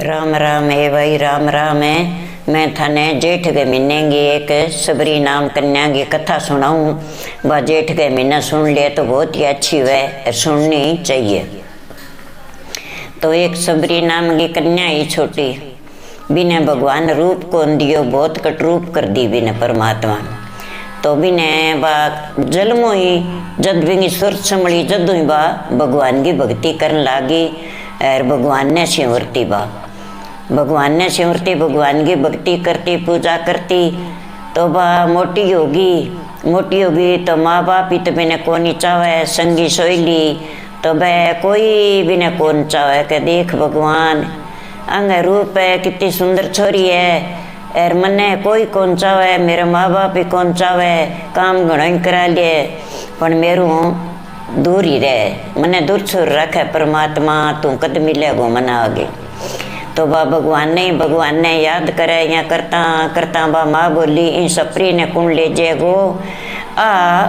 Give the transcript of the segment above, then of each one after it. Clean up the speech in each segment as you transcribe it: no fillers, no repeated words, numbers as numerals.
राम राम है भाई, राम राम है। मैं थाने जेठ के महीने की एक सबरी नाम कन्या की कथा सुनाऊं। वह जेठ के महीना सुन ले तो बहुत ही अच्छी है, सुननी चाहिए। तो एक सबरी नाम की कन्या ही छोटी, बिने भगवान रूप को दियो, बहुत कटरूप कर दी बिने परमात्मा। तो बिने बा जन्मों ही जद बिंगी सुरत संभली जदों ही बा भगवान की भक्ति करने लागी और भगवान ने सिंवरती बा भगवान ने सिंवरती भगवान की भक्ति करती पूजा करती। तो बा मोटी होगी तो माँ बाप ही तो बिने कोनी चावे, संगी सोईली तो वह कोई बिने कौन चावे के देख भगवान अंग रूप है, कितनी सुंदर छोरी है और मने कोई कौन चावे, मेरे माँ बाप ही कौन चावे, काम घणो ही करा लिए पर मेरू दूर ही रहे, मने दूर छोड़ रखे परमात्मा, तू कद मिलेगो मना आगे। तो बा भगवान ने याद करे या करता करता बा माँ बोली इन सपरी ने कुण ले जेगो आ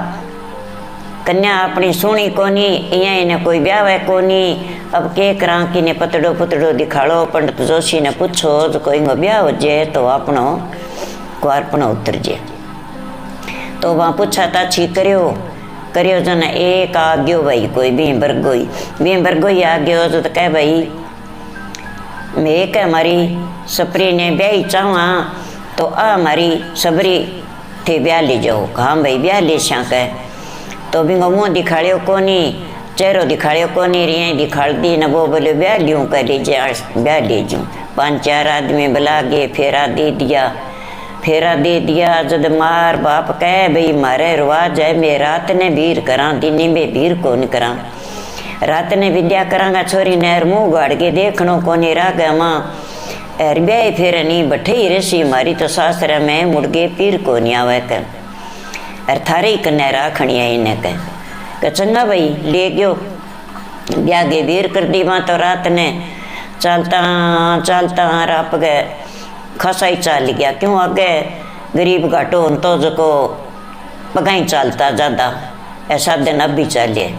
कन्या अपनी सुनी कोनी, इन्हें कोई ब्याह कोनी। अब के करा कि ने पतड़ो दिखाड़ो, पंडित जोशी ने पूछो तो कोई ब्याह हो जाए तो अपनो कुआरपनो उतर जाए। तो वहाँ पूछा ताछी करियो जन एक आ गयो भाई, कोई बीम बरगोई आ गयो तो कह भाई मैं एक हमारी सपरी ने ब्याह चाहवा तो आ हमारी सबरी थे ब्याह ले जाओ। हाँ भाई ब्याह ले श्या कह। तो बिंगो मुँह दिखाड़ियो कोनी, चेहरो दिखाड़ियो कोनी, रिया दिखाड़ दी न वो बोले ब्याह लियूँ कह लीजिए, ब्याह ले जाऊँ। 5-4 आदमी बुला गए, फेरा दे दिया। जद मार बाप कहे भाई मारे रिवाज है, मैं रात ने भीर करा, दिन में भीर कौन करा। रात ने विद्या करांगा छोरी ने मुँह गाड़ के देखनो कोनी रागा माँ एर ब्याह फिर नहीं बैठे ही रसी मारी तो सासरा में मुड़गे पीर को नहीं आवे कर अर थारे ही कन्या राखनी है इन्हें कह चंगा भाई ले गयो। ब्याह के भीर कर दी वहाँ तो रात ने चलता राप गए खासा ही चाल गया, क्यों आगे गरीब घाटो तो जो पगाई चलता ज़्यादा ऐसा दिन अब भी चलिए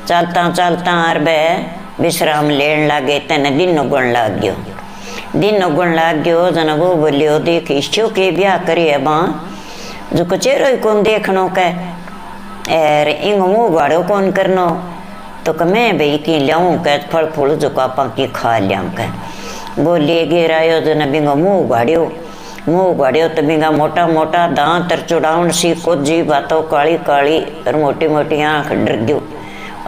चलता हर बे विश्राम लेन लागे तेने दिन उगन लाग गयो। जन वो बोलियो देख इश्यो के ब्याह करिए बा जो कचेरो ही कौन देखनो के एर इंग मुँह गाड़ो कौन करनो तो मैं भाई की लियाऊँ के फल फूल जो आपा की खा लियाऊँ के वो ले गे रायो जन बिंगो मुँह गाड़ियो तो बिंगा मोटा दांत चुड़ाउन सी कोजी बातों काली और मोटी आँख डर गयो।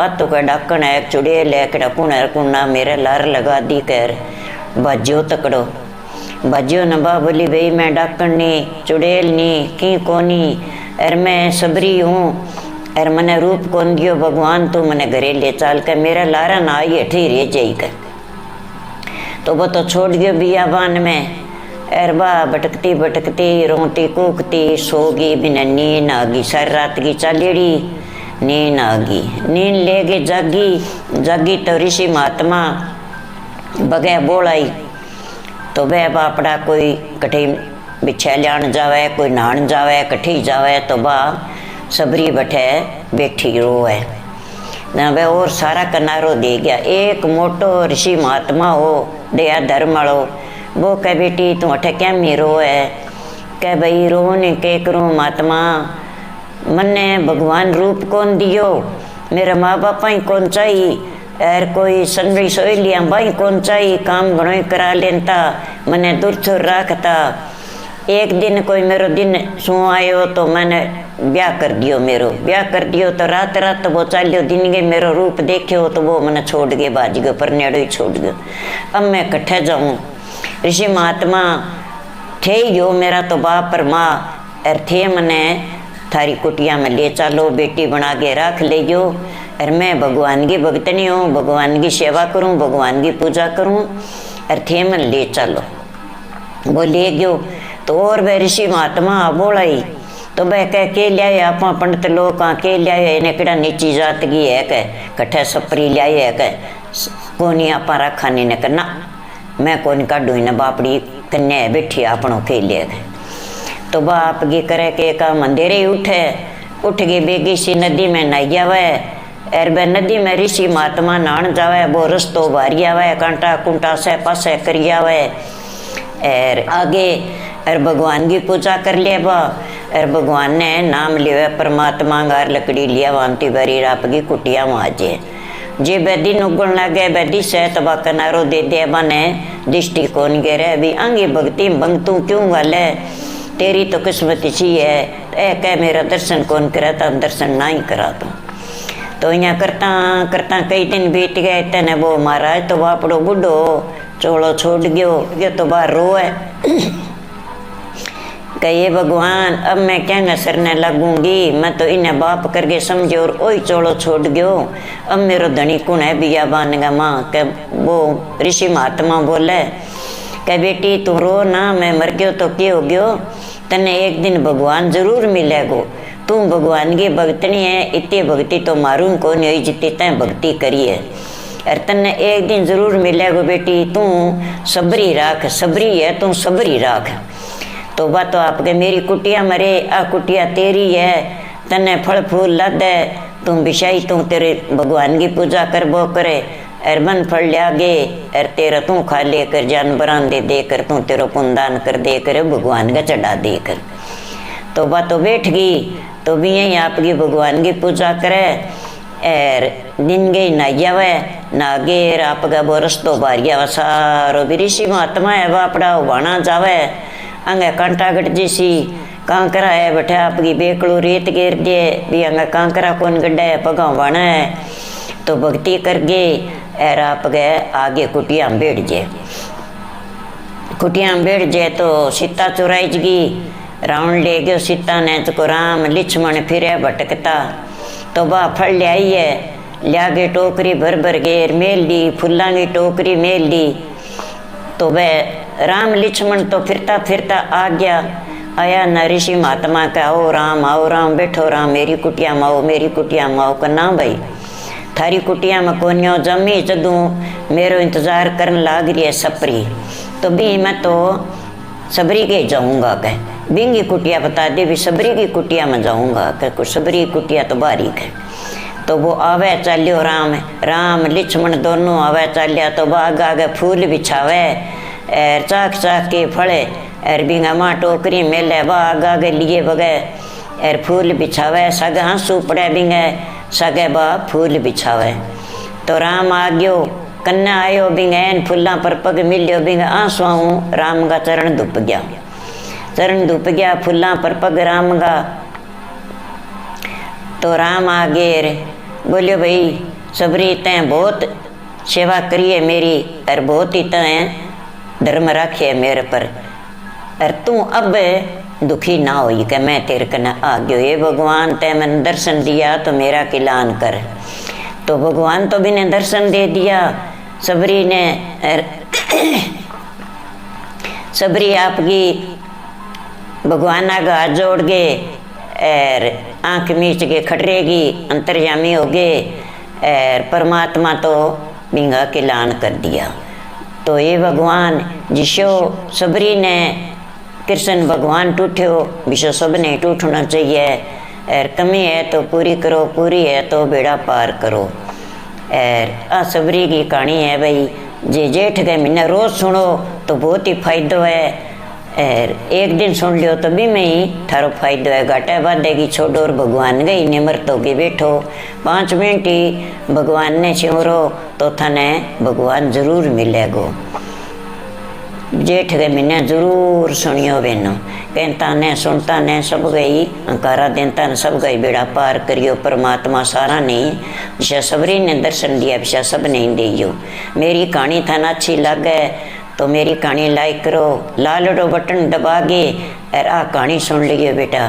तो का डाकण एक चुड़े लेकर कुना मेरे लार लगा दी कर बाजियो तकड़ो बाजियो नबा बोली भाई मैं डाकण नी चुड़ेल नी की कोनी अर मैं सबरी हूँ अर मने रूप कौन दियो भगवान, तू मने घरे ले चाल कर मेरा लारा ना आई अठी रे जाई कर। तो वो तो छोड़ दियो बियाबान में अर बा भटकती रोती कूकती सोगी बिना नींद आ गई, सारी रात की चालेड़ी नींद आ गई। नींद ले गई जागी तो ऋषि महात्मा बगे बोलाई तो वह बापड़ा कोई कठी बिछा लियान जावे, कोई नहान जावे, कठी जावे तो बा सबरी बैठे बैठी रोए ना वह और सारा कनारो दे गया। एक मोटो ऋषि महात्मा हो दया धर्म वालो वो कह बेटी तू अठे क्या मी रोए कह भाई रो ने के करूँ महात्मा, मन्ने भगवान रूप कौन दियो, मेरा माँ बापा ही कौन चाहिए और कोई संगड़ी सोई लिया भाई कौन चाहिए, काम घणो ही करा लेता मने दूर छोड़ रखता। एक दिन कोई मेरो दिन सो आयो तो मैंने ब्याह कर दियो तो रात वो चालियो दिन के मेरो रूप देखियो तो वो मैंने छोड़ गए बाज गयो पर नेड़ो ही छोड़ गयो। अब मैं कट्ठे जाऊँ ऋषि महात्मा थे यो मेरा तो बाप पर माँ और थे मने थारी कुटिया में ले चालो, बेटी बना के रख ले जो और मैं भगवान की भक्तनी हूँ, भगवान की सेवा करूँ, भगवान की पूजा करूँ और थे मन ले चलो। वो ले गयो तो और वह ऋषि महात्मा बोलाई तो वह कह के लिया आप पंडित लोग कहाँ के लिया इन्हें कड़ा नीची जात की है कह कट्ठे सपरी लिया है कह कोनी आप रखा नहीं करना मैं कोनी काढू न बापड़ी कन्या बैठी आपनों के लिए। तो बाप की करे के का मंदिर ही उठ गई बेगी सी नदी में नहाइया वह एर बे नदी में ऋषि महात्मा नहान जावे, वो रस्तो भारी आवे, कांटा कुंटा से पासे करी आवे, एर आगे एर भगवान की पूजा कर लिया बा, एर भगवान ने नाम लिया परमात्मा गार लकड़ी लिया वामती भरी राप की कुटिया माजे जे बैदी नुगण लगे बैदी से तबा कनारो दे दे बने दृष्टि कौन गे रे भी आंगे भक्ति भंगतू क्यों गाले तेरी तो किस्मत सी है ए कह मेरा दर्शन कौन करे तो दर्शन ना ही करा तो यहाँ करता करता कई दिन बीत गए तेने वो महाराज तो बापड़ो बुढ़ो चोड़ो छोड़ गयो ये तो बाहर रोए कहिए भगवान अब मैं क्या सरने लगूंगी, मैं तो इन्हें बाप करके समझे और ओई चोड़ो छोड़ गयो, अब मेरो धनी कौन है बिया बानगा माँ के वो ऋषि महात्मा बोले कह बेटी तू रो ना, मैं मर गयो तो क्या हो गयो, तने एक दिन भगवान जरूर मिलेगो, तू भगवान की भक्तनी है, इतनी भक्ति तो मारूं को नहीं जितनी तय भक्ति करी है, और तने एक दिन जरूर मिलेगो बेटी, तू सबरी राख, सबरी है तू सबरी राख। तो बात तो आपके मेरी कुटिया मरे आ कुटिया तेरी है, तने फल फूल ला दे, तुम बिछाई तू तेरे भगवान की पूजा कर बो करे, अरबन फल लिया गे और तेरा तू खा ले कर जानवरान दे दे कर तू तेरा पुनदान कर दे कर भगवान का चढ़ा दे कर। तो बात तो बैठ गई तो भी यही आपकी भगवान की पूजा करे और दिन गई नहाया वह नागे आपका बोरस तो बारिया सारो भी ऋषि महात्मा है बापड़ा उबाना जावे अंगे कांटा गट जैसी कांकरा है बैठे आपकी बेकड़ू रेत गिर दे भी अंगे कांकरा कौन गड्ढा है पगाव बाना है तो भक्ति कर गे और आप गए आगे कुटिया में बैठ जाए, कुटिया में बैठ जाए तो सीता चुराई जगी, रावण ले गयो सीता ने तो राम लक्ष्मण फिरे भटकता तो बा फल ले आई है, लिया के टोकरी भर भर गेर मेल ली, फुल्ला की टोकरी मेल ली, तो वह राम लक्ष्मण तो फिरता फिरता आ गया, आया न ऋषि महात्मा का आओ राम बैठो राम मेरी कुटिया में आओ, मेरी कुटिया में आओ, का ना भाई थारी कुटिया में कोन्यो जमी जदू मेरो इंतजार करने लाग रही है सपरी, तो भी मैं तो सबरी के जाऊंगा कह बिंगी कुटिया बता दे भी सबरी की कुटिया में जाऊंगा कह कुछ सबरी कुटिया तो बारीक है। तो वो आवे चालियो राम लक्ष्मण दोनों आवे चालिया तो बाग आगे फूल बिछावे और चाक चाक के फड़े और बिंगा माँ टोकरी मेले बाग आगे लिए बगे और फूल बिछावे सगे आंसू पड़े बिंगे सगे बा फूल बिछावे। तो राम आ गयो कन्या आयो बिंगे फूलों पर पग मिलियो बिंगे आंसू राम का चरण धुप गया फूलों पर पग राम का। तो राम आ गए बोलियो भाई सबरी तैं बहुत सेवा करिए मेरी और बहुत ही तैं धर्म राखिए मेरे पर और तू अब दुखी ना हो कि मैं तेरे कने आ गयो, ये भगवान तै मैंने दर्शन दिया तो मेरा किलान कर। तो भगवान तो भी ने दर्शन दे दिया सबरी ने सबरी आपकी भगवान आगे हाथ जोड़ गए और आंख मीच के खटरेगी अंतर्यामी हो गए और परमात्मा तो बिंगा किलान कर दिया। तो ये भगवान जिसो सबरी ने कृष्ण भगवान टूठो विश्व सब ने टूटना चाहिए और कमी है तो पूरी करो, पूरी है तो बेड़ा पार करो। और आ सबरी की कहानी है भाई जे जेठ के महीने रोज सुनो तो बहुत ही फायदो है और एक दिन सुन लियो तो भी में ही थारो फायदो है। घाटे बाधेगी छोड़ो और भगवान गई निमरत होगी बैठो 5 मिनट ही भगवान ने सिमरो तो थाने भगवान जरूर मिलेगो। जेठ के महीने जरूर सुनियो बेनो कहता ने सुनता ने सब गई अंकारा देता ने सब गई बेड़ा पार करियो परमात्मा सारा नहीं विषय सबरी ने दर्शन दिया विषय सब नहीं दियो। मेरी कहानी थाना अच्छी लगे तो मेरी कहानी लाइक करो, लाल बटन दबा के और आ कहानी सुन लियो बेटा।